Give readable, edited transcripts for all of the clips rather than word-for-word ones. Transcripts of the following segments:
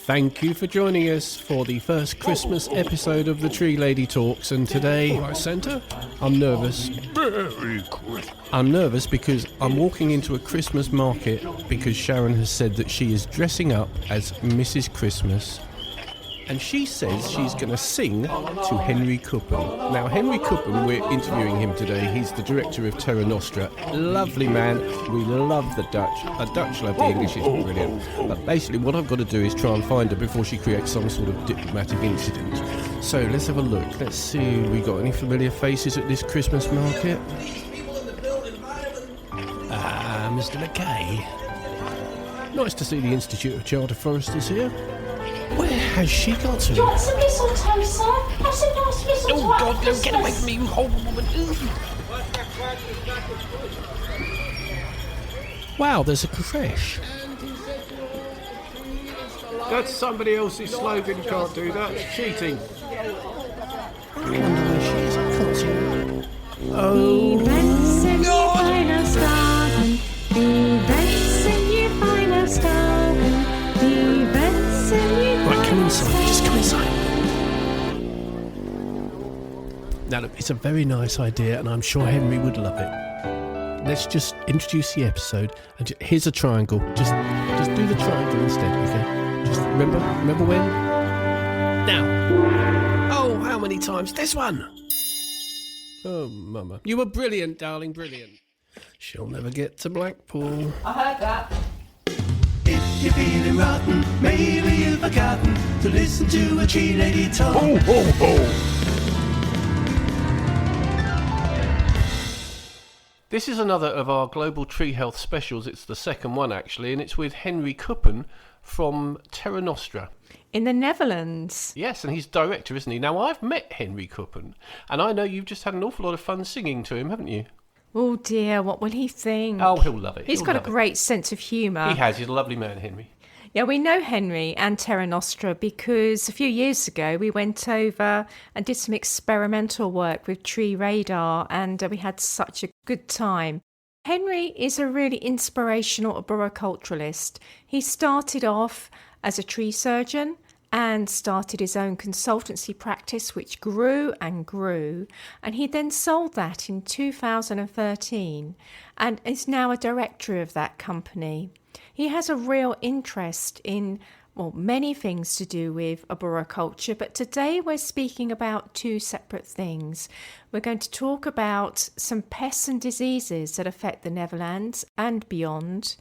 Thank you for joining us for the first Christmas episode of the Tree Lady Talks, and today, right centre, I'm nervous. Very good. I'm nervous because I'm walking into a Christmas market because Sharon has said that she is dressing up as Mrs. Christmas. And she says she's going to sing to Henry Kuppen. Now, Henry Kuppen, we're interviewing him today. He's the director of Terra Nostra. Lovely man. We love the Dutch. The Dutch love the English. It's brilliant. But basically, what I've got to do is try and find her before she creates some sort of diplomatic incident. So let's have a look. Let's see. We got any familiar faces at this Christmas market? Mr. McKay. Nice to see the Institute of Charter Foresters here. Where has she got to? Do you want some mistletoe, sir? Have some nice mistletoe. Oh, God, no, get away from me, you horrible woman. Wow, there's a creche. That's somebody else's slogan. You can't do that. It's cheating. I wonder where she is. I can't see her. Oh, Events in your finest garden. Events in your finest garden. Events in your right, come inside. Just come inside. Now, look, it's a very nice idea, and I'm sure Henry would love it. Let's just introduce the episode. And here's a triangle. Just do the triangle instead, okay? Just remember when? Now. Oh, how many times? This one. Oh, Mama. You were brilliant, darling, brilliant. She'll never get to Blackpool. I heard that. If you're feeling rotten, maybe you've forgotten to listen to a tree lady talk. Ho, ho, ho. This is another of our Global Tree Health specials. It's the second one, actually, and it's with Henry Kuppen from Terra Nostra. In the Netherlands. Yes, and he's director, isn't he? Now, I've met Henry Kuppen, and I know you've just had an awful lot of fun singing to him, haven't you? Oh dear, what will he think? Oh, he'll love it. He's got a great sense of humour. He has. He's a lovely man, Henry. Yeah, we know Henry and Terra Nostra because a few years ago we went over and did some experimental work with tree radar, and we had such a good time. Henry is a really inspirational arboriculturalist. He started off as a tree surgeon and started his own consultancy practice, which grew and grew. And he then sold that in 2013 and is now a director of that company. He has a real interest in, well, many things to do with arboriculture, but today we're speaking about two separate things. We're going to talk about some pests and diseases that affect the Netherlands and beyond,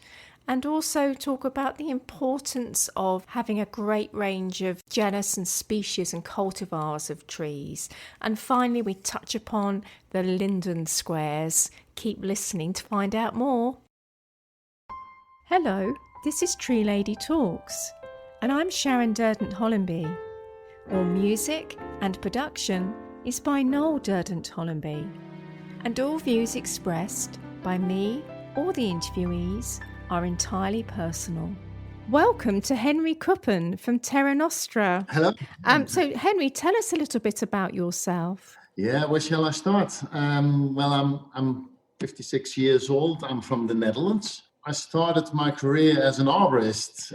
and also talk about the importance of having a great range of genus and species and cultivars of trees. And finally, we touch upon the linden squares. Keep listening to find out more. Hello, this is Tree Lady Talks, and I'm Sharon Durdant-Hollenby. All music and production is by Noel Durdant-Hollenby, and all views expressed by me or the interviewees are entirely personal. Welcome to Henry Kuppen from Terra Nostra. Hello. So Henry, tell us a little bit about yourself. Yeah, where shall I start? Well, I'm 56 years old. I'm from the Netherlands. I started my career as an arborist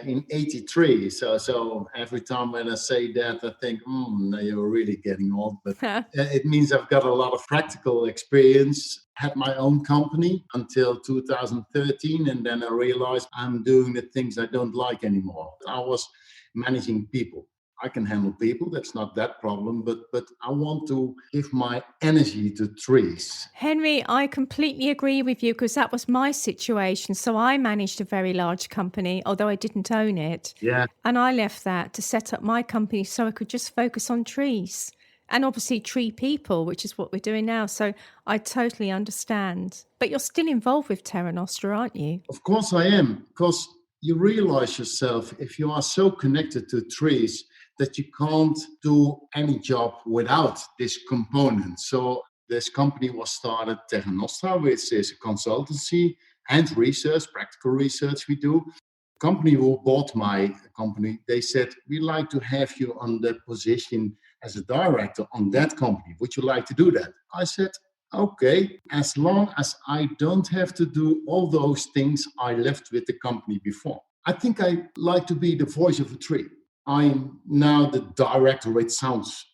in '83. So every time when I say that, I think, now you're really getting old. But it means I've got a lot of practical experience. Had my own company until 2013, and then I realized I'm doing the things I don't like anymore. I was managing people. I can handle people, that's not that problem, but I want to give my energy to trees. Henry, I completely agree with you because that was my situation. So I managed a very large company, although I didn't own it. Yeah. And I left that to set up my company so I could just focus on trees. And obviously tree people, which is what we're doing now. So I totally understand. But you're still involved with Terra Nostra, aren't you? Of course I am, because you realize yourself, if you are so connected to trees, that you can't do any job without this component. So this company was started, Terra Nostra, which is a consultancy and research, practical research we do. The company who bought my company, they said, we'd like to have you on the position as a director on that company. Would you like to do that? I said, okay, as long as I don't have to do all those things I left with the company before. I think I like to be the voice of a tree. I'm now the director, which sounds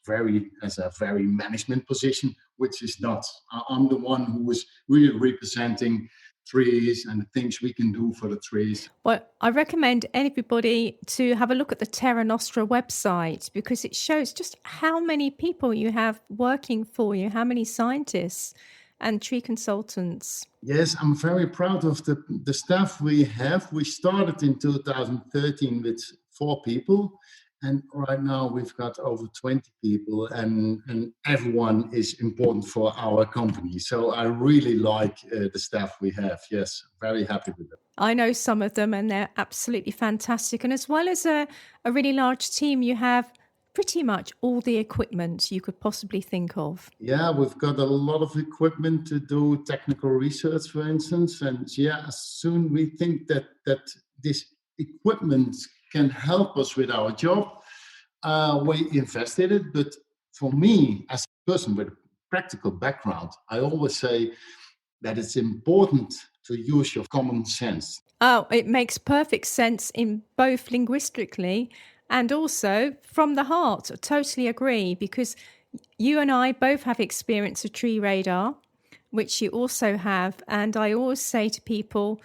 as a very management position, which is not. I'm the one who is really representing trees and the things we can do for the trees. Well, I recommend everybody to have a look at the Terra Nostra website because it shows just how many people you have working for you, how many scientists and tree consultants. Yes, I'm very proud of the staff we have. We started in 2013 with 4 people, and right now we've got over 20 people, and everyone is important for our company. So I really like the staff we have. Yes, very happy with them. I know some of them and they're absolutely fantastic. And as well as a really large team, you have pretty much all the equipment you could possibly think of. Yeah, we've got a lot of equipment to do technical research, for instance. And yeah, soon we think that this equipment can help us with our job. We invested it. But for me, as a person with a practical background, I always say that it's important to use your common sense. Oh, it makes perfect sense in both linguistically and also from the heart. I totally agree, because you and I both have experience of tree radar, which you also have. And I always say to people,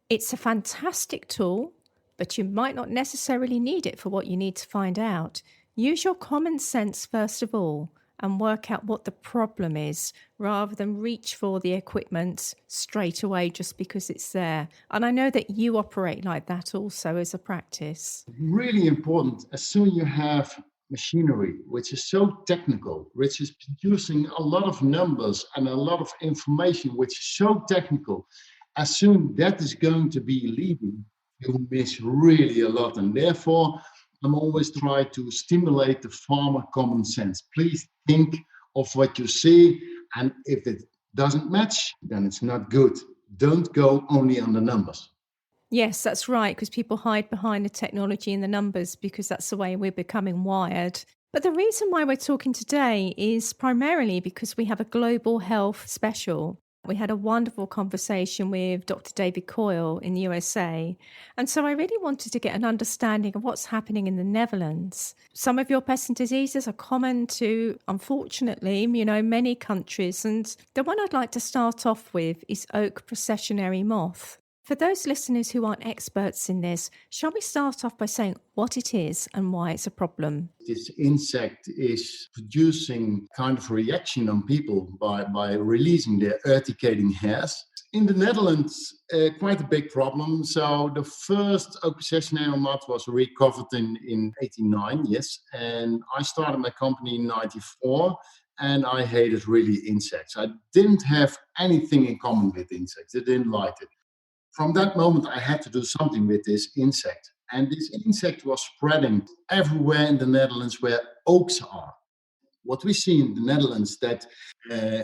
it's a fantastic tool, but you might not necessarily need it for what you need to find out. Use your common sense first of all and work out what the problem is rather than reach for the equipment straight away just because it's there. And I know that you operate like that also as a practice. Really important. As soon you have machinery, which is so technical, which is producing a lot of numbers and a lot of information, which is so technical, as soon that is going to be leaving, you miss really a lot. And therefore, I'm always trying to stimulate the farmer common sense. Please think of what you see, and if it doesn't match, then it's not good. Don't go only on the numbers. Yes, that's right, because people hide behind the technology and the numbers because that's the way we're becoming wired. But the reason why we're talking today is primarily because we have a global health special. We had a wonderful conversation with Dr. David Coyle in the USA. And so I really wanted to get an understanding of what's happening in the Netherlands. Some of your pests and diseases are common to, unfortunately, many countries. And the one I'd like to start off with is oak processionary moth. For those listeners who aren't experts in this, shall we start off by saying what it is and why it's a problem? This insect is producing kind of a reaction on people by releasing their urticating hairs. In the Netherlands, quite a big problem. So the first oak processionary moth was recovered in 89, yes. And I started my company in 94. And I hated really insects. I didn't have anything in common with insects. I didn't like it. From that moment, I had to do something with this insect. And this insect was spreading everywhere in the Netherlands where oaks are. What we see in the Netherlands, that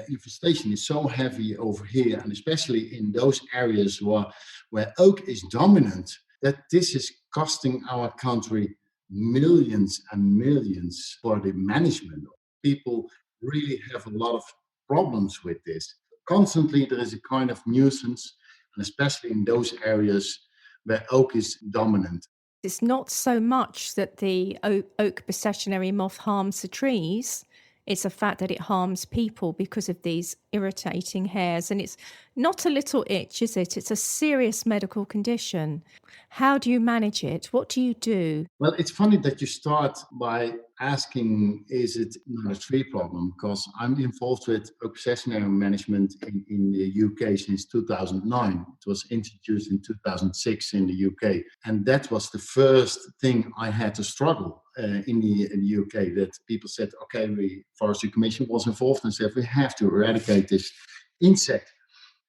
infestation is so heavy over here, and especially in those areas where oak is dominant, that this is costing our country millions and millions for the management. People really have a lot of problems with this. Constantly, there is a kind of nuisance, and especially in those areas where oak is dominant. It's not so much that the oak processionary moth harms the trees. It's a fact that it harms people because of these irritating hairs. And it's not a little itch, is it? It's a serious medical condition. How do you manage it? What do you do? Well, it's funny that you start by asking, is it not a tree problem? Because I'm involved with oak processionary management in the UK since 2009. It was introduced in 2006 in the UK. And that was the first thing I had to struggle in the UK, that people said, okay, the Forestry Commission was involved and said, we have to eradicate this insect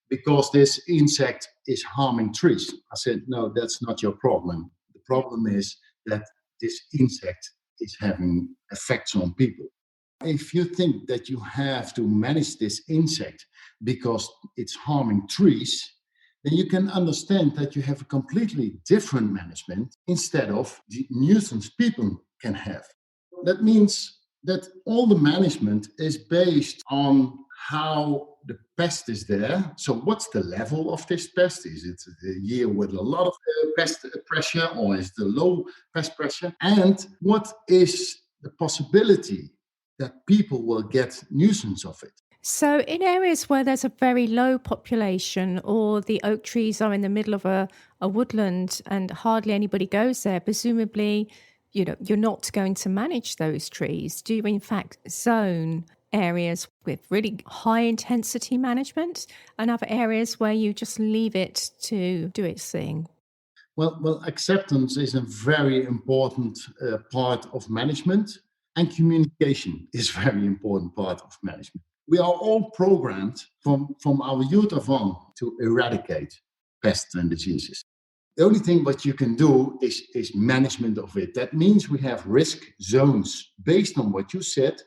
because this insect is harming trees. I said, no, that's not your problem. The problem is that this insect is having effects on people. If you think that you have to manage this insect because it's harming trees, then you can understand that you have a completely different management instead of the nuisance people can have. That means that all the management is based on how the pest is there. So what's the level of this pest? Is it a year with a lot of pest pressure, or is it a low pest pressure? And what is the possibility that people will get nuisance of it? So, in areas where there's a very low population or the oak trees are in the middle of a woodland and hardly anybody goes there, presumably, you're not going to manage those trees. Do you, in fact, zone areas with really high intensity management and other areas where you just leave it to do its thing? Well, acceptance is a very important part of management, and communication is a very important part of management. We are all programmed from our youth on to eradicate pests and diseases. The only thing what you can do is management of it. That means we have risk zones based on what you said.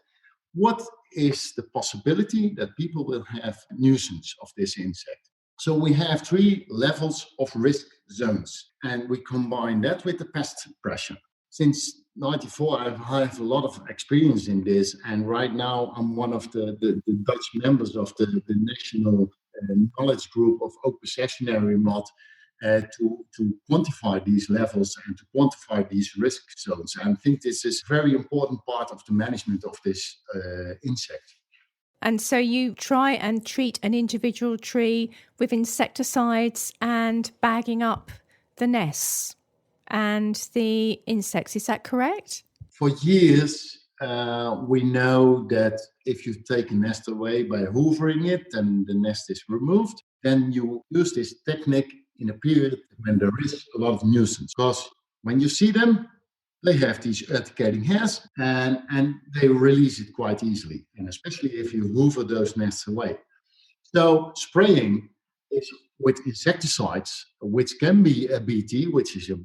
What is the possibility that people will have nuisance of this insect? So we have 3 levels of risk zones, and we combine that with the pest pressure. Since 94, I have a lot of experience in this, and right now I'm one of the Dutch members of the national knowledge group of oak possessionary moth to quantify these levels and to quantify these risk zones. And I think this is a very important part of the management of this insect. And so you try and treat an individual tree with insecticides and bagging up the nests and the insects. Is that correct? For years, we know that if you take a nest away by hoovering it and the nest is removed, then you use this technique in a period when there is a lot of nuisance. Because when you see them, they have these urticating hairs and they release it quite easily, and especially if you hoover those nests away. So spraying is with insecticides, which can be a BT, which is a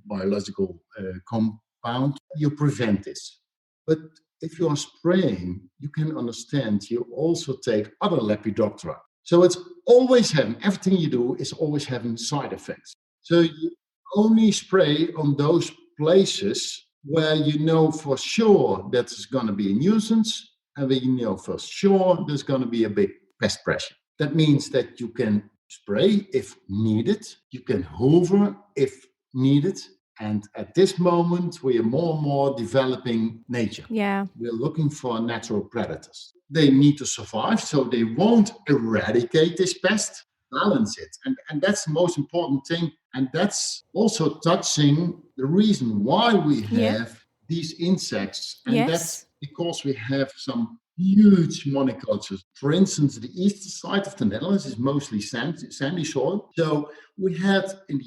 biological compound, you prevent this. But if you are spraying, you can understand you also take other Lepidoptera. So it's always having, everything you do is always having side effects. So you only spray on those places where you know for sure that there's going to be a nuisance and where you know for sure there's going to be a big pest pressure. That means that you can spray if needed, you can hoover if needed. And at this moment, we are more and more developing nature. Yeah. We're looking for natural predators. They need to survive, so they won't eradicate this pest, balance it. And that's the most important thing. And that's also touching the reason why we have these insects. And that's because we have some huge monocultures. For instance, the eastern side of the Netherlands is mostly sandy soil. So we had in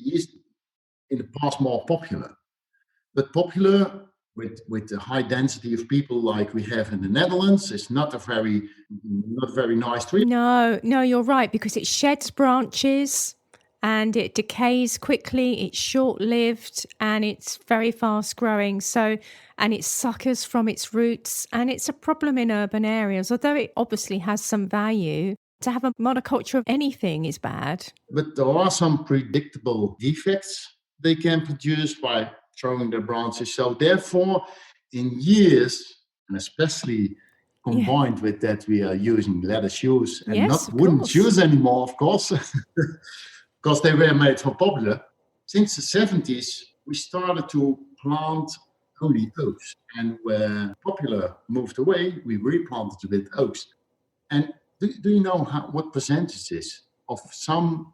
the past more popular. But popular with the high density of people like we have in the Netherlands is not a very nice tree. No, you're right, because it sheds branches and it decays quickly, it's short-lived and it's very fast growing. So, and it suckers from its roots, and it's a problem in urban areas, although it obviously has some value. To have a monoculture of anything is bad. But there are some predictable defects they can produce by throwing their branches. So therefore, in years, and especially combined with that, we are using leather shoes and not wooden shoes anymore, of course, because they were made for popular. Since the 70s, we started to plant only oaks. And when popular moved away, we replanted with oaks. And do you know what percentage is of some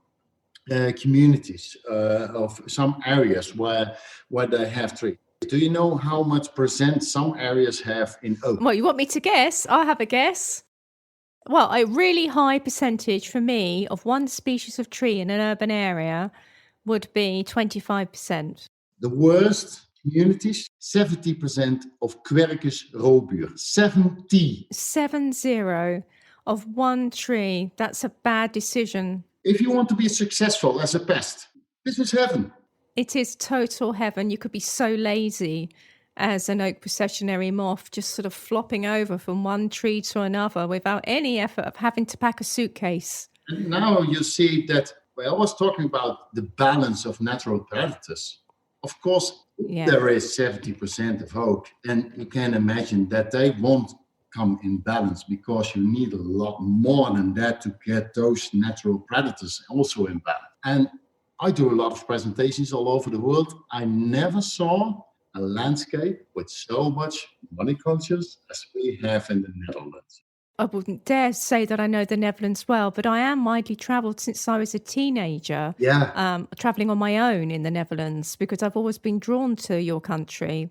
communities, of some areas where they have trees? Do you know how much percent some areas have in oak? Well, you want me to guess? I'll have a guess. Well, a really high percentage for me of one species of tree in an urban area would be 25%. The worst communities, 70% of Quercus robur. 70 of one tree. That's a bad decision. If you want to be successful as a pest, this is heaven. It is total heaven. You could be so lazy as an oak processionary moth, just sort of flopping over from one tree to another without any effort of having to pack a suitcase. And now you see that, well, I was talking about the balance of natural predators. Of course, there is 70% of oak, and you can imagine that they won't come in balance, because you need a lot more than that to get those natural predators also in balance. And I do a lot of presentations all over the world. I never saw a landscape with so much monocultures as we have in the Netherlands. I wouldn't dare say that I know the Netherlands well, but I am widely travelled since I was a teenager, travelling on my own in the Netherlands, because I've always been drawn to your country.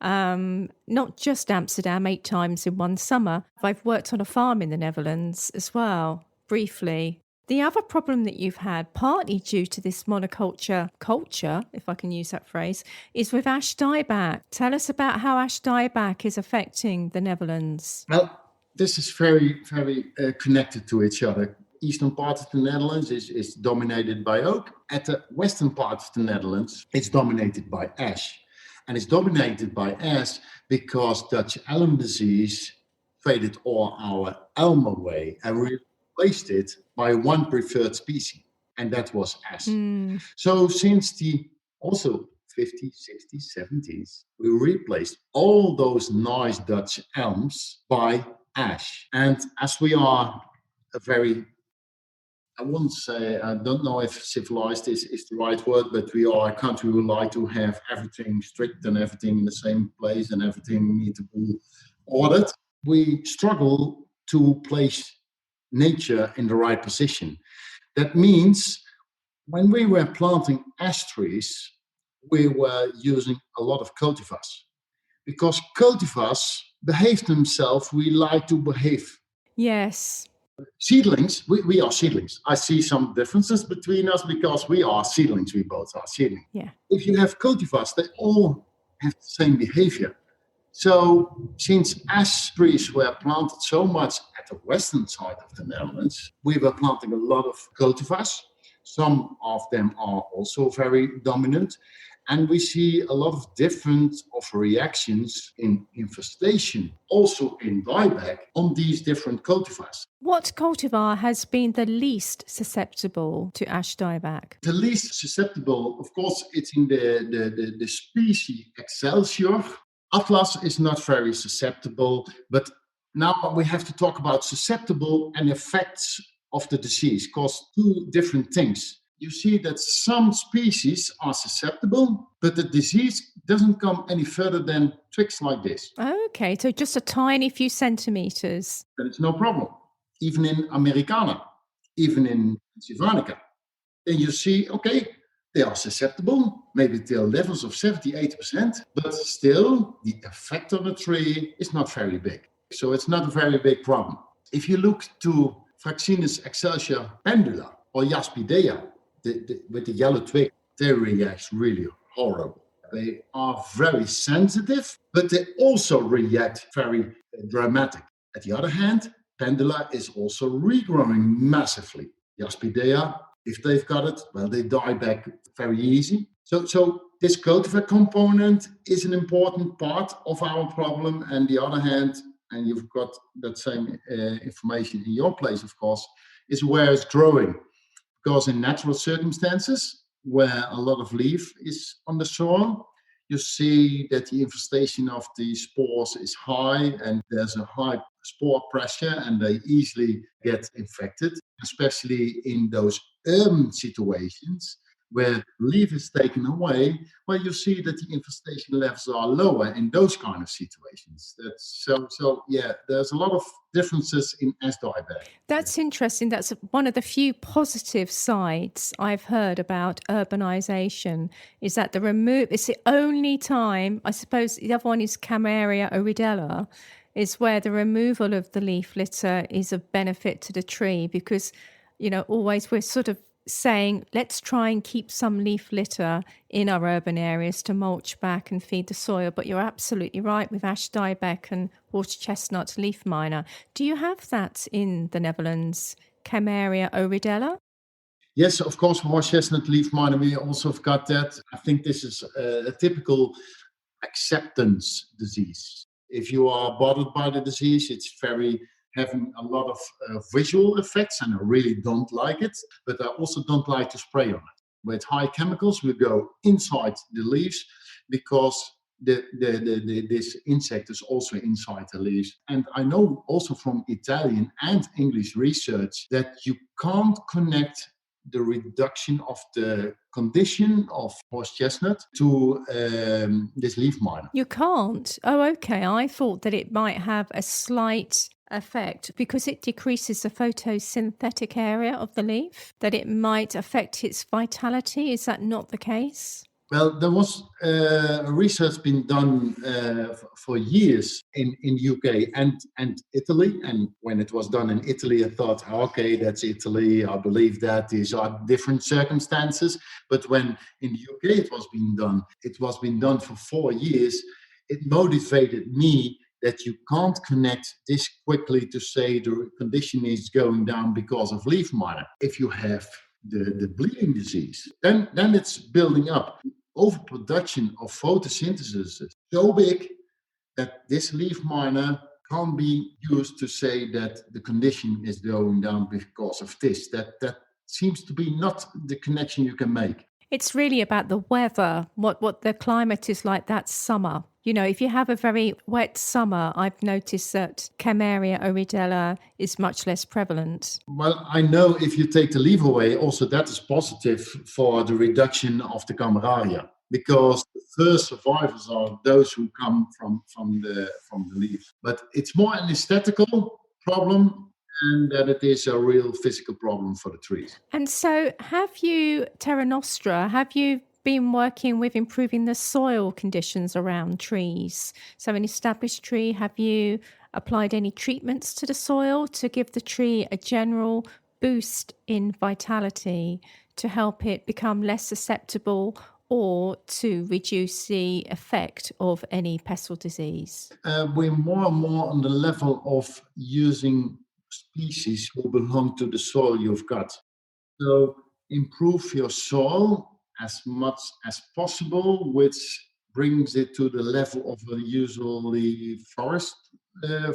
Not just Amsterdam 8 times in one summer. I've worked on a farm in the Netherlands as well, briefly. The other problem that you've had, partly due to this monoculture culture, if I can use that phrase, is with ash dieback. Tell us about how ash dieback is affecting the Netherlands. Well, this is very, very connected to each other. Eastern part of the Netherlands is dominated by oak. At the western part of the Netherlands, it's dominated by ash. And it's dominated by ash because Dutch elm disease faded all our elm away and replaced it by one preferred species, and that was ash. So since the also 50s, 60s, 70s, we replaced all those nice Dutch elms by ash. And as we are a very, I wouldn't say, I don't know if civilized is the right word, but we are a country who like to have everything strict and everything in the same place and everything need to be ordered. We struggle to place nature in the right position. That means when we were planting ash trees, we were using a lot of cultivars, because cultivars behave themselves. We like to behave. Yes. Seedlings, we are seedlings. I see some differences between us because we are seedlings. We both are seedlings. Yeah. If you have cultivars, they all have the same behavior. So since ash trees were planted so much at the western side of the Netherlands, we were planting a lot of cultivars. Some of them are also very dominant. And we see a lot of different reactions in infestation, also in dieback, on these different cultivars. What cultivar has been the least susceptible to ash dieback? The least susceptible, of course, it's in the species Excelsior. Atlas is not very susceptible, but now we have to talk about susceptible and effects of the disease, because two different things. You see that some species are susceptible, but the disease doesn't come any further than twigs like this. Okay, so just a tiny few centimetres. Then it's no problem. Even in Americana, even in Sylvanica. Then you see, okay, they are susceptible, maybe till levels of 70-80%, but still the effect on the tree is not very big. So it's not a very big problem. If you look to Fraxinus excelsior pendula or Jaspidea, with the yellow twig, they react really horrible. They are very sensitive, but they also react very dramatic. At the other hand, pendula is also regrowing massively. Jaspidea, if they've got it, well, they die back very easy. So this cultivar component is an important part of our problem. And the other hand, and you've got that same information in your place, of course, is where it's growing. Because in natural circumstances, where a lot of leaf is on the soil, you see that the infestation of the spores is high and there's a high spore pressure and they easily get infected, especially in those urban situations where leaf is taken away, where you see that the infestation levels are lower in those kind of situations. That's so yeah, there's a lot of differences in ash dieback. That's interesting. That's one of the few positive sides I've heard about urbanisation, is that it's the only time, I suppose the other one is Cameria oridella, is where the removal of the leaf litter is of benefit to the tree, because, always we're sort of saying, let's try and keep some leaf litter in our urban areas to mulch back and feed the soil. But you're absolutely right with ash dieback and water chestnut leaf miner. Do you have that in the Netherlands, Cameria oridella? Yes, of course, horse chestnut leaf miner, we also have got that. I think this is a typical acceptance disease. If you are bothered by the disease, it's having a lot of visual effects, and I really don't like it, but I also don't like to spray on it. With high chemicals, we go inside the leaves because this insect is also inside the leaves. And I know also from Italian and English research that you can't connect the reduction of the condition of horse chestnut to this leaf miner. You can't? Oh, okay. I thought that it might have a slight effect because it decreases the photosynthetic area of the leaf, that it might affect its vitality. Is that not the case? Well, there was research been done for years in UK and Italy. And when it was done in Italy, I thought, okay, that's Italy. I believe that these are different circumstances. But when in the UK it was being done for 4 years, it motivated me that you can't connect this quickly to say the condition is going down because of leaf miner. If you have the bleeding disease, then it's building up. Overproduction of photosynthesis is so big that this leaf miner can't be used to say that the condition is going down because of this. That seems to be not the connection you can make. It's really about the weather, what the climate is like that summer. You know, if you have a very wet summer, I've noticed that Camellia oridella is much less prevalent. Well, I know if you take the leaf away, also that is positive for the reduction of the Cameraria, because the first survivors are those who come from the leaf. But it's more an aesthetical problem and that it is a real physical problem for the trees. And so have you, Terra Nostra, have you been working with improving the soil conditions around trees? So an established tree, have you applied any treatments to the soil to give the tree a general boost in vitality to help it become less susceptible or to reduce the effect of any pestle disease? We're more and more on the level of using species who belong to the soil you've got. So improve your soil as much as possible, which brings it to the level of a usually forest or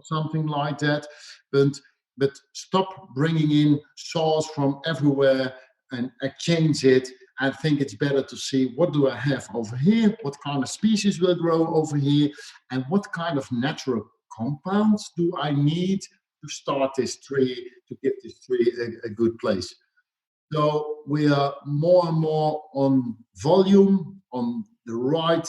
something like that. But stop bringing in soils from everywhere and exchange it. I think it's better to see what do I have over here, what kind of species will grow over here, and what kind of natural compounds do I need to start this tree, to give this tree a good place. So we are more and more on volume, on the right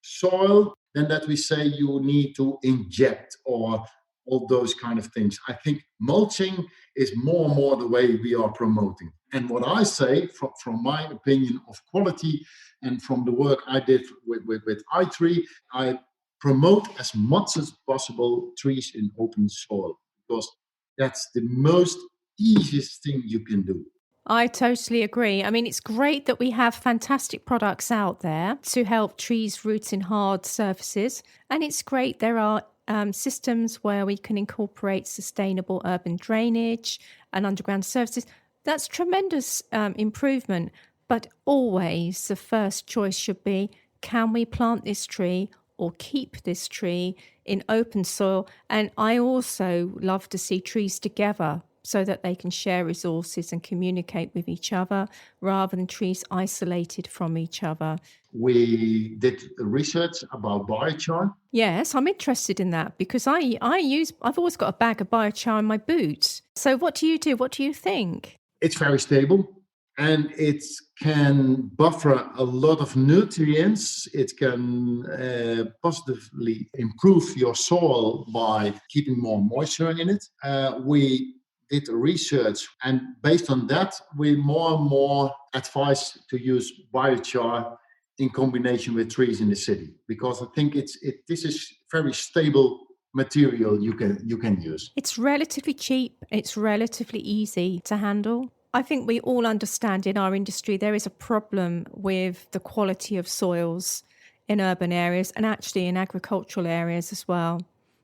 soil, than that we say you need to inject or all those kind of things. I think mulching is more and more the way we are promoting. And what I say, from my opinion of quality and from the work I did with iTree, I promote as much as possible trees in open soil, because that's the most easiest thing you can do. I totally agree. I mean, it's great that we have fantastic products out there to help trees root in hard surfaces. And it's great there are systems where we can incorporate sustainable urban drainage and underground services. That's tremendous improvement. But always the first choice should be, can we plant this tree or keep this tree in open soil? And I also love to see trees together so that they can share resources and communicate with each other rather than trees isolated from each other. We did research about biochar. Yes, I'm interested in that because I've always got a bag of biochar in my boot. So what do you do? What do you think? It's very stable and it can buffer a lot of nutrients. It can positively improve your soil by keeping more moisture in it. We did research, and based on that, we more and more advise to use biochar in combination with trees in the city, because I think this is very stable material you can use. It's relatively cheap. It's relatively easy to handle. I think we all understand in our industry there is a problem with the quality of soils in urban areas and actually in agricultural areas as well.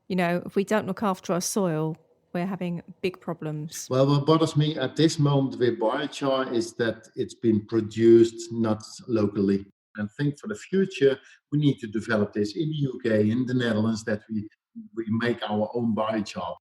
You know, if we don't look after our soil, we're having big problems. Well, what bothers me at this moment with biochar is that it's been produced not locally. And I think for the future, we need to develop this in the UK, in the Netherlands, that we make our own biochar.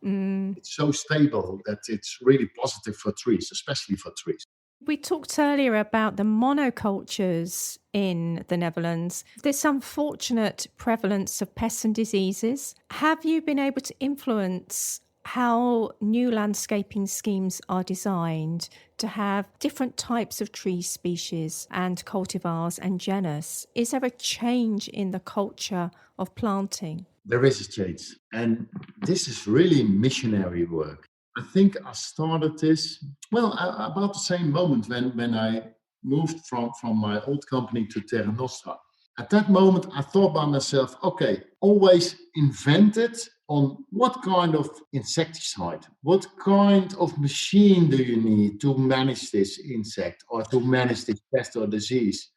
It's so stable that it's really positive for trees, especially for trees. We talked earlier about the monocultures in the Netherlands. This unfortunate prevalence of pests and diseases. Have you been able to influence how new landscaping schemes are designed to have different types of tree species and cultivars and genus? Is there a change in the culture of planting? There is a change, and this is really missionary work. I think I started this, about the same moment when I moved from my old company to Terra Nostra. At that moment, I thought by myself, okay, always invent it on what kind of insecticide, what kind of machine do you need to manage this insect or to manage this pest or disease?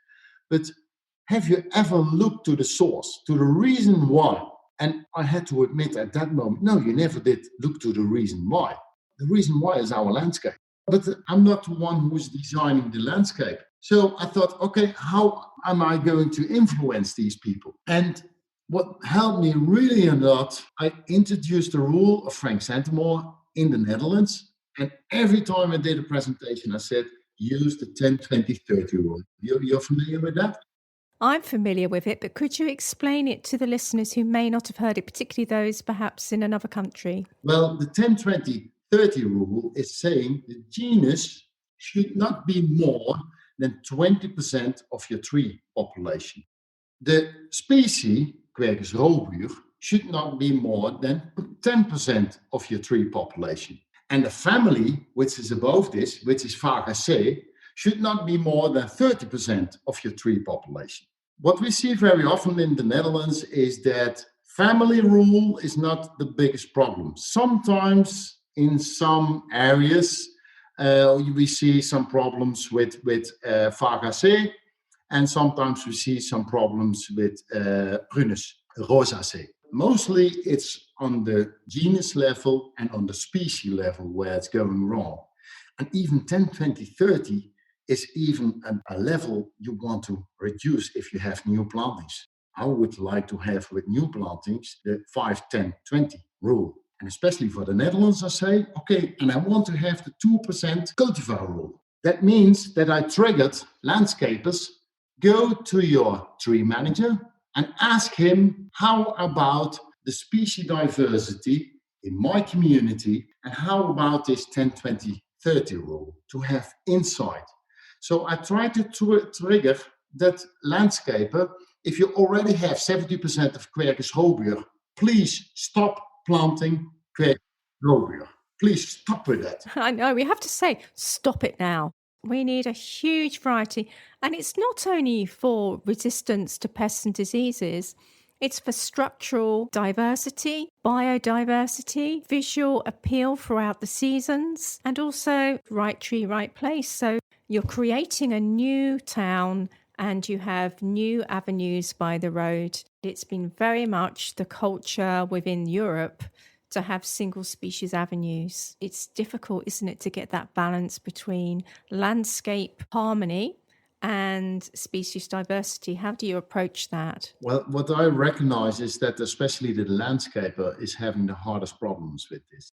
But have you ever looked to the source, to the reason why? And I had to admit at that moment, no, you never did look to the reason why. The reason why is our landscape. But I'm not the one who is designing the landscape. So I thought, okay, how am I going to influence these people? And what helped me really a lot, I introduced the rule of Frank Santamore in the Netherlands. And every time I did a presentation, I said, use the 10-20-30 rule. You're familiar with that? I'm familiar with it, but could you explain it to the listeners who may not have heard it, particularly those perhaps in another country? Well, the 10-20-30 rule is saying the genus should not be more than 20% of your tree population. The species, Quercus robur, should not be more than 10% of your tree population. And the family, which is above this, which is Fagaceae, should not be more than 30% of your tree population. What we see very often in the Netherlands is that family rule is not the biggest problem. Sometimes in some areas, we see some problems with Fagaceae, and sometimes we see some problems with Prunus rosaceae. Mostly it's on the genus level and on the species level where it's going wrong. And even 10-20-30 is even a level you want to reduce if you have new plantings. I would like to have with new plantings the 5-10-20 rule. And especially for the Netherlands, I say, okay, and I want to have the 2% cultivar rule. That means that I triggered landscapers, go to your tree manager and ask him, how about the species diversity in my community? And how about this 10-20-30 rule to have insight? So I try to trigger that landscaper. If you already have 70% of Quercus robur, please stop planting Quercus robur. Please stop with that. I know, we have to say, stop it now. We need a huge variety. And it's not only for resistance to pests and diseases, it's for structural diversity, biodiversity, visual appeal throughout the seasons, and also right tree, right place. So you're creating a new town and you have new avenues by the road. It's been very much the culture within Europe to have single species avenues. It's difficult, isn't it, to get that balance between landscape harmony and species diversity. How do you approach that? Well, what I recognize is that especially the landscaper is having the hardest problems with this.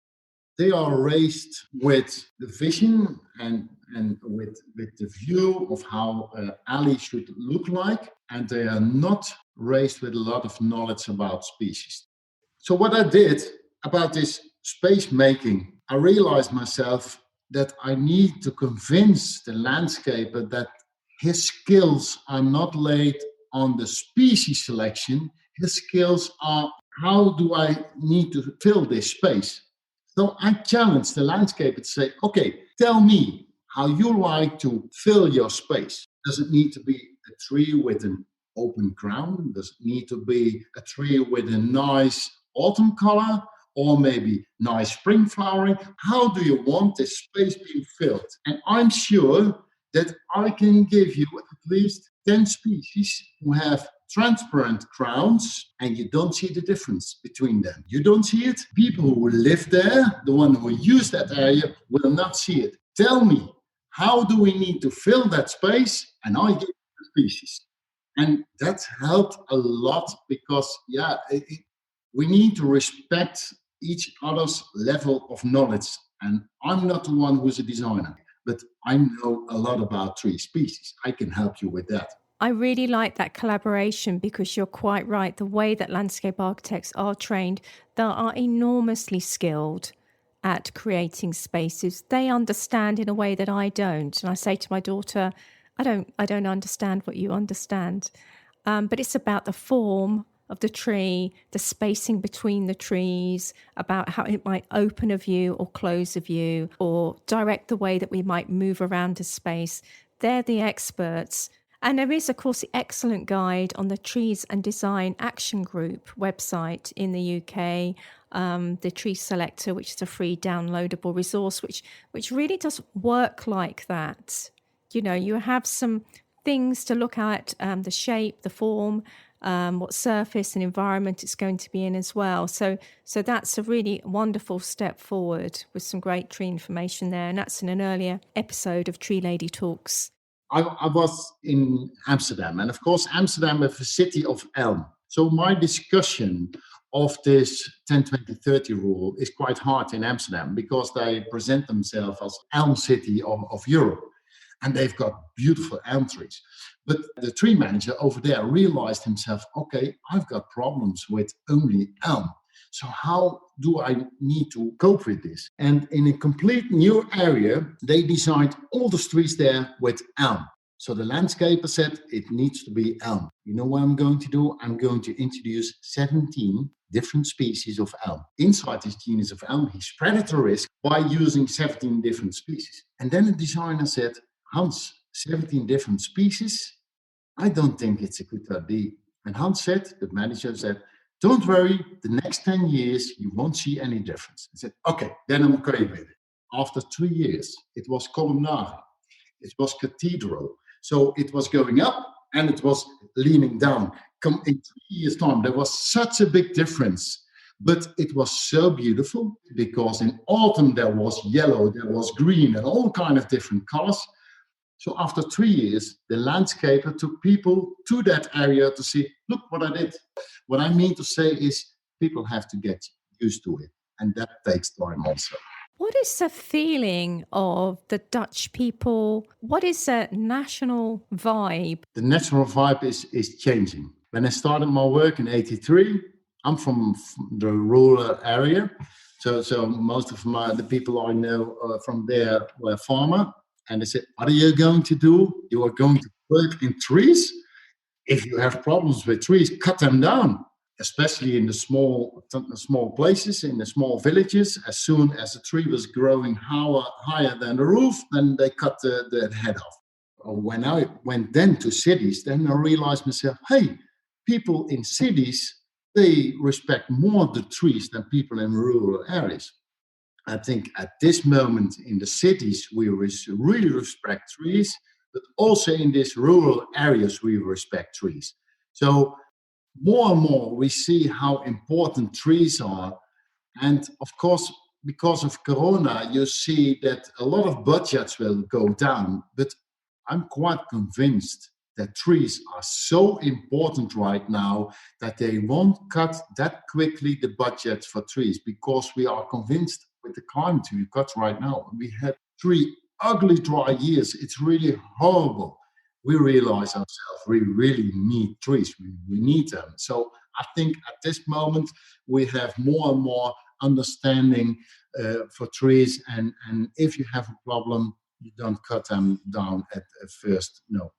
They are raised with the vision and with the view of how an alley should look like, and they are not raised with a lot of knowledge about species. So what I did about this space making, I realized myself that I need to convince the landscaper that his skills are not laid on the species selection. His skills are, how do I need to fill this space? So I challenge the landscaper to say, okay, tell me how you like to fill your space. Does it need to be a tree with an open crown? Does it need to be a tree with a nice autumn color? Or maybe nice spring flowering? How do you want this space being filled? And I'm sure that I can give you at least 10 species who have transparent crowns, and you don't see the difference between them. You don't see it. People who live there, the one who use that area, will not see it. Tell me, how do we need to fill that space? And I give you the species. And that helped a lot because, we need to respect each other's level of knowledge. And I'm not the one who's a designer. but I know a lot about tree species. I can help you with that. I really like that collaboration because you're quite right. The way that landscape architects are trained, they are enormously skilled at creating spaces. They understand in a way that I don't. And I say to my daughter, I don't understand what you understand. But it's about the form of the tree, the spacing between the trees, about how it might open a view or close a view or direct the way that we might move around a space. They're the experts. And there is, of course, the excellent guide on the Trees and Design Action Group website in the UK, the Tree Selector, which is a free downloadable resource, which really does work like that. You know, you have some things to look at, the shape, the form, what surface and environment it's going to be in as well. So that's a really wonderful step forward with some great tree information there. And that's in an earlier episode of Tree Lady Talks. I was in Amsterdam, and of course, Amsterdam is a city of elm. So my discussion of this 10-20-30 rule is quite hard in Amsterdam because they present themselves as elm city of Europe, and they've got beautiful elm trees. But the tree manager over there realized himself, okay, I've got problems with only elm. So how do I need to cope with this? And in a complete new area, they designed all the streets there with elm. So the landscaper said it needs to be elm. You know what I'm going to do? I'm going to introduce 17 different species of elm. Inside this genus of elm, he spread the risk by using 17 different species. And then the designer said, Hans, 17 different species? I don't think it's a good idea. And Hans said, the manager said, don't worry, the next 10 years, you won't see any difference. I said, okay, then I'm okay with it. After 3 years, it was columnary, it was cathedral. So it was going up and it was leaning down. In 3 years' time, there was such a big difference. But it was so beautiful because in autumn, there was yellow, there was green and all kind of different colors. So after 3 years, the landscaper took people to that area to see, look what I did. What I mean to say is people have to get used to it. And that takes time also. What is the feeling of the Dutch people? What is the national vibe? The national vibe is changing. When I started my work in 1983, I'm from the rural area. So most of the people I know from there were farmers. And they said, what are you going to do? You are going to work in trees? If you have problems with trees, cut them down, especially in the small places, in the small villages. As soon as the tree was growing higher than the roof, then they cut the head off. When I went then to cities, then I realized myself, hey, people in cities, they respect more the trees than people in rural areas. I think at this moment in the cities, we really respect trees, but also in these rural areas, we respect trees. So more and more, we see how important trees are. And of course, because of Corona, you see that a lot of budgets will go down. But I'm quite convinced that trees are so important right now that they won't cut that quickly the budget for trees, because we are convinced with the climate we got right now. We had 3 ugly dry years. It's really horrible. We realize ourselves we really need trees. We need them. So I think at this moment we have more and more understanding for trees. And if you have a problem, you don't cut them down at first. No.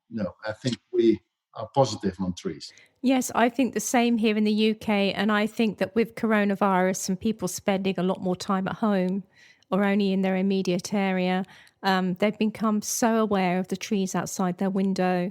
I think we are positive on trees. Yes, I think the same here in the UK. And I think that with coronavirus and people spending a lot more time at home or only in their immediate area, they've become so aware of the trees outside their window.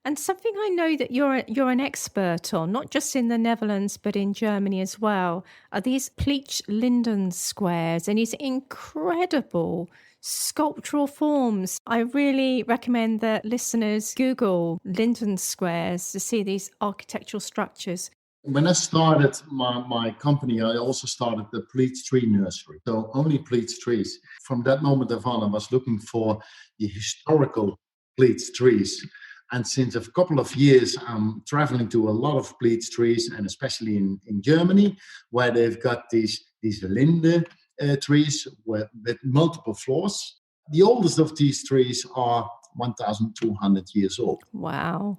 And something I know that you're an expert on, not just in the Netherlands, but in Germany as well, are these pleached linden squares and these incredible sculptural forms. I really recommend that listeners Google linden squares to see these architectural structures. When I started my company, I also started the pleached tree nursery. So only pleached trees. From that moment on, I was looking for the historical pleached trees. And since a couple of years, I'm traveling to a lot of pleached trees, and especially in Germany, where they've got these linden trees with multiple floors. The oldest of these trees are 1,200 years old. Wow.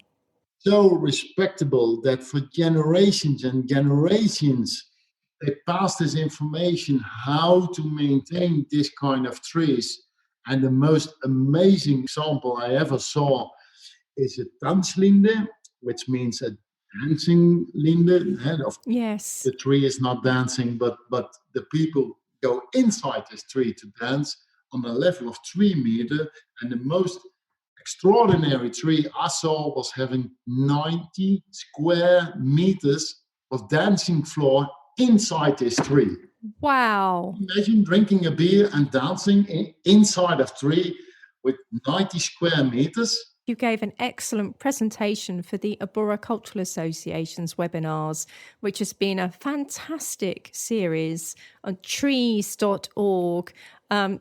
So respectable that for generations and generations they pass this information how to maintain this kind of trees. And the most amazing example I ever saw is a Tanzlinde, which means a dancing linde. Yes. The tree is not dancing, but the people go inside this tree to dance on a level of 3 meters. And the most extraordinary tree I saw was having 90 square meters of dancing floor inside this tree. Wow. Imagine drinking a beer and dancing inside a tree with 90 square meters. You gave an excellent presentation for the Arboricultural Association's webinars, which has been a fantastic series on trees.org.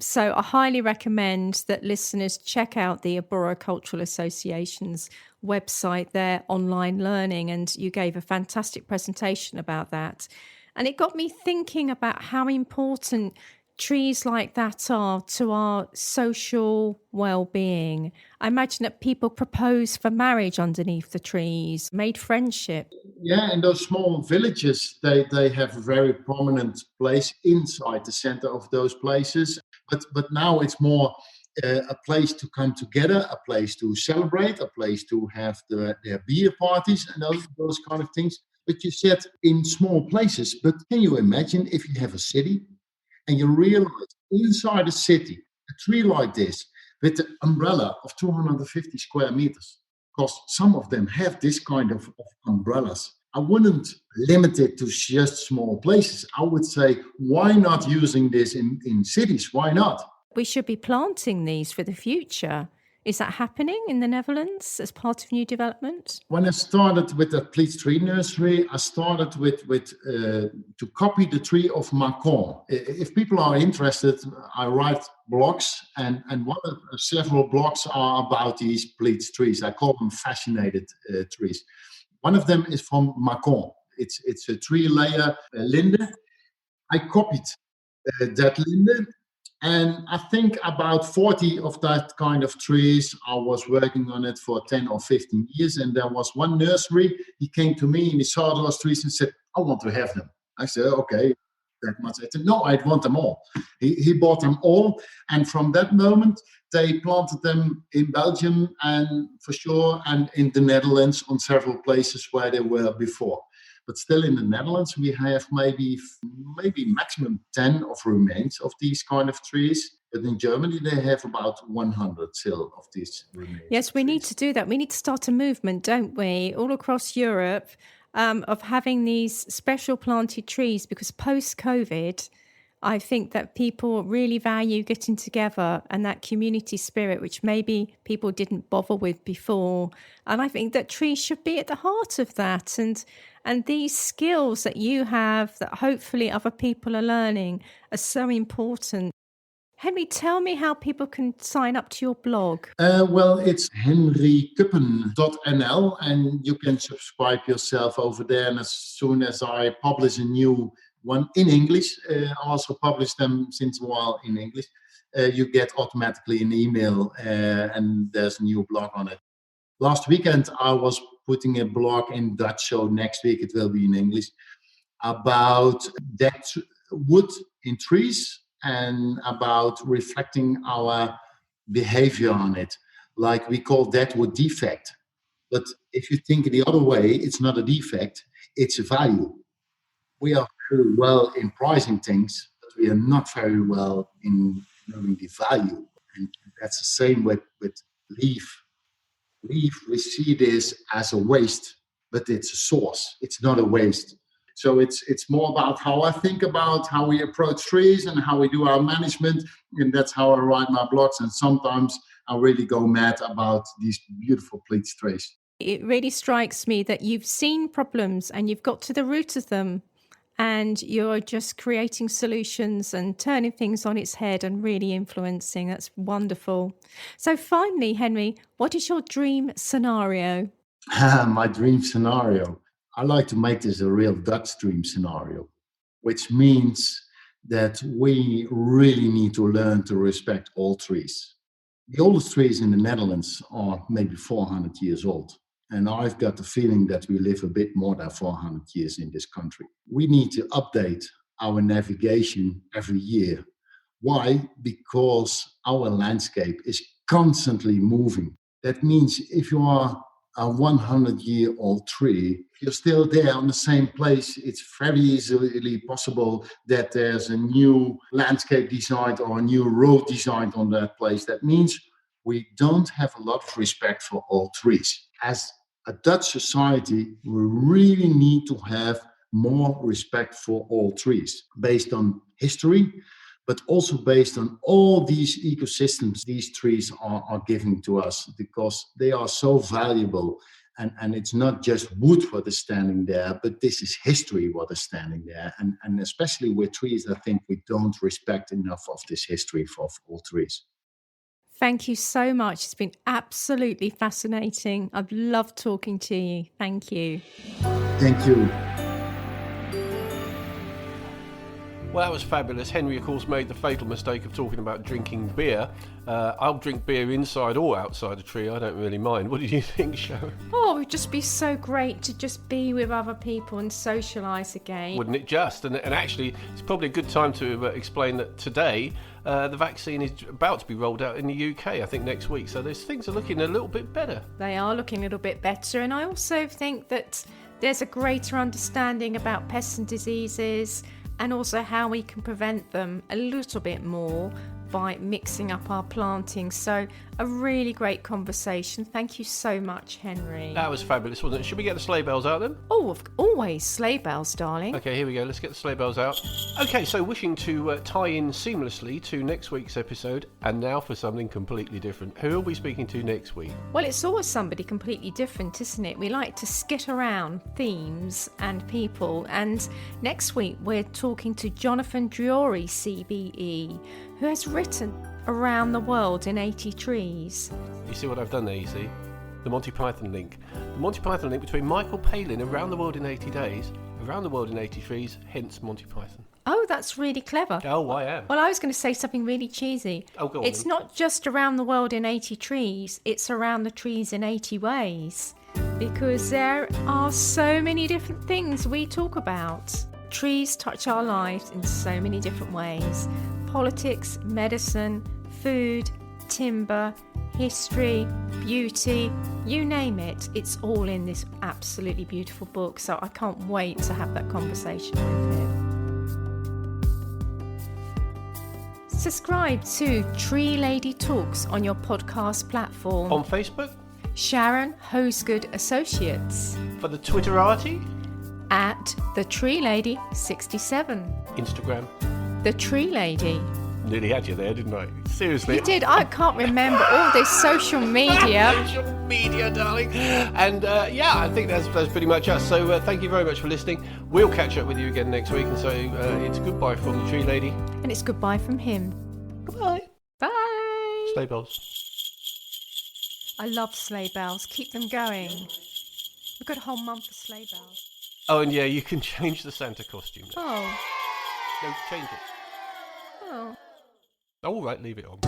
So I highly recommend that listeners check out the Arboricultural Association's website, their online learning, and you gave a fantastic presentation about that. And it got me thinking about how important trees like that are to our social well-being. I imagine that people propose for marriage underneath the trees, made friendship. Yeah, in those small villages, they have a very prominent place inside the center of those places. But now it's more a place to come together, a place to celebrate, a place to have their beer parties and those kind of things. But you said in small places. But can you imagine if you have a city and you realize inside a city, a tree like this with the umbrella of 250 square meters, because some of them have this kind of umbrellas. I wouldn't limit it to just small places. I would say, why not using this in cities? Why not? We should be planting these for the future. Is that happening in the Netherlands as part of new development? When I started with the pleached tree nursery, I started with to copy the tree of Macron. If people are interested, I write blogs, and one of several blogs are about these pleached trees. I call them fascinated trees. One of them is from Macron. It's a tree layer linde. I copied that linde. And I think about 40 of that kind of trees, I was working on it for 10 or 15 years. And there was one nursery, he came to me and he saw those trees and said, I want to have them. I said, okay, that much. I said, no, I want them all. He bought them all. And from that moment, they planted them in Belgium and for sure, and in the Netherlands on several places where they were before. But still in the Netherlands, we have maybe maximum 10 of remains of these kind of trees. But in Germany, they have about 100 still of these remains. Yes, we need to do that. We need to start a movement, don't we, all across Europe, of having these special planted trees, because post-COVID, I think that people really value getting together and that community spirit, which maybe people didn't bother with before. And I think that trees should be at the heart of that. And these skills that you have that hopefully other people are learning are so important. Henry, tell me how people can sign up to your blog. Well, it's henrykuppen.nl, and you can subscribe yourself over there. And as soon as I publish a new one in English, I also publish them since a while in English, you get automatically an email and there's a new blog on it. Last weekend, I was putting a blog in Dutch, so next week it will be in English, about dead wood in trees and about reflecting our behavior on it. Like we call dead wood defect. But if you think the other way, it's not a defect, it's a value. We are very well in pricing things, but we are not very well in knowing the value. And that's the same with leaf. Leaf, we see this as a waste, but it's a source. It's not a waste. So it's more about how I think about how we approach trees and how we do our management. And that's how I write my blogs. And sometimes I really go mad about these beautiful pleached trees. It really strikes me that you've seen problems and you've got to the root of them. And you're just creating solutions and turning things on its head and really influencing. That's wonderful. So finally, Henry, what is your dream scenario? My dream scenario. I like to make this a real Dutch dream scenario, which means that we really need to learn to respect all trees. The oldest trees in the Netherlands are maybe 400 years old. And I've got the feeling that we live a bit more than 400 years in this country. We need to update our navigation every year. Why? Because our landscape is constantly moving. That means if you are a 100-year-old tree, if you're still there on the same place, it's very easily possible that there's a new landscape design or a new road design on that place. That means we don't have a lot of respect for all trees. As a Dutch society, we really need to have more respect for all trees based on history, but also based on all these ecosystems these trees are giving to us, because they are so valuable. And it's not just wood what is standing there, but this is history what is standing there. And especially with trees, I think we don't respect enough of this history of all trees. Thank you so much. It's been absolutely fascinating. I've loved talking to you. Thank you. Thank you. Well, that was fabulous. Henry, of course, made the fatal mistake of talking about drinking beer. I'll drink beer inside or outside a tree. I don't really mind. What did you think, Sharon? Oh, it would just be so great to just be with other people and socialise again. Wouldn't it just? And actually, it's probably a good time to explain that today the vaccine is about to be rolled out in the UK, I think next week. So things are looking a little bit better. They are looking a little bit better. And I also think that there's a greater understanding about pests and diseases, and also how we can prevent them a little bit more by mixing up our planting. So a really great conversation. Thank you so much, Henry. That was fabulous, wasn't it? Should we get the sleigh bells out then? Oh, always sleigh bells, darling. Okay, here we go. Let's get the sleigh bells out. Okay, so wishing to tie in seamlessly to next week's episode, and now for something completely different. Who are we speaking to next week? Well, it's always somebody completely different, isn't it? We like to skit around themes and people. And next week, we're talking to Jonathan Drury, CBE, who has written Around the World in 80 Trees. You see what I've done there, you see? The Monty Python link. The Monty Python link between Michael Palin, Around the World in 80 Days, Around the World in 80 Trees, hence Monty Python. Oh, that's really clever. Oh, I am. Well, I was going to say something really cheesy. Oh, go on. It's not just Around the World in 80 Trees, it's Around the Trees in 80 Ways. Because there are so many different things we talk about. Trees touch our lives in so many different ways. Politics, medicine, food, timber, history, beauty, you name it. It's all in this absolutely beautiful book. So I can't wait to have that conversation with him. Subscribe to Tree Lady Talks on your podcast platform. On Facebook? Sharon Hosegood Associates. For the Twitterati? At The Tree Lady 67. Instagram? The Tree Lady. Nearly had you there, didn't I? Seriously. You did. I can't remember all this social media. Social media, darling. And yeah, I think that's pretty much us. So thank you very much for listening. We'll catch up with you again next week. And so it's goodbye from the Tree Lady. And it's goodbye from him. Goodbye. Bye. Sleigh bells. I love sleigh bells. Keep them going. We've got a whole month of sleigh bells. Oh, and yeah, you can change the Santa costume now. Oh. No, change it. Oh. All right, leave it on.